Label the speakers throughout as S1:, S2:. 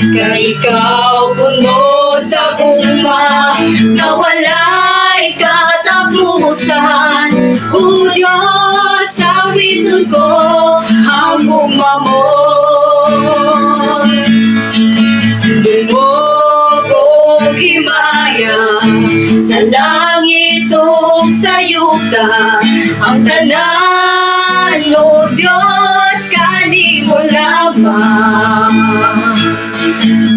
S1: Ka ikaw puno sa guma na wala'y katapusan. O Diyos, awiton ko hanggang mamon. Dungog o himaya sa langit o sa yuta, ang tanan, O Diyos, kanimo lamang.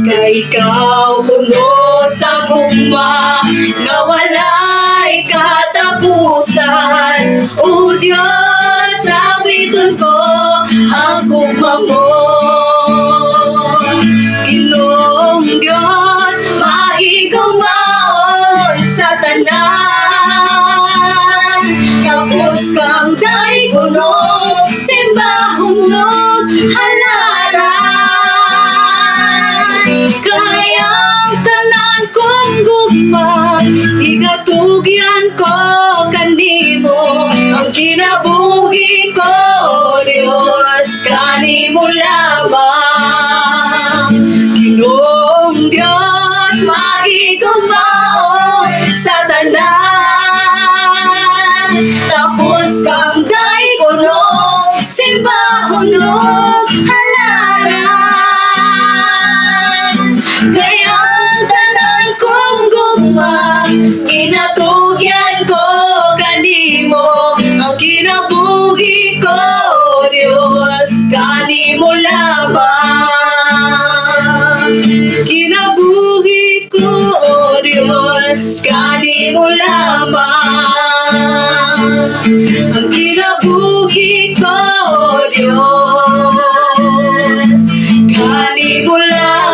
S1: Ka ikaw puno sa guma na wala'y katapusan. O Diyos, awiton ko hanggang mamon. Ginoong Diyos, maigaw maon sa tanan. Tapos kang daygonog, simbahong nog halaran. Kayang tanan kong gugma, igatugyan ko kanimo. Ang kinabuhi ko, Diyos, kanimo lamang. Ginoong Diyos, maigaw maon sa tanan. Tapos kang daygonog, simbahong nog halaran. Kaya ang tanan kong gugma, ginatugyan ko kanimo. Ang kinabuhi ko, Diyos, kanimo lamang. Kinabuhi ko, Diyos, kanimo lamang. Ang kinabuhi ko, Diyos, kanimo lamang.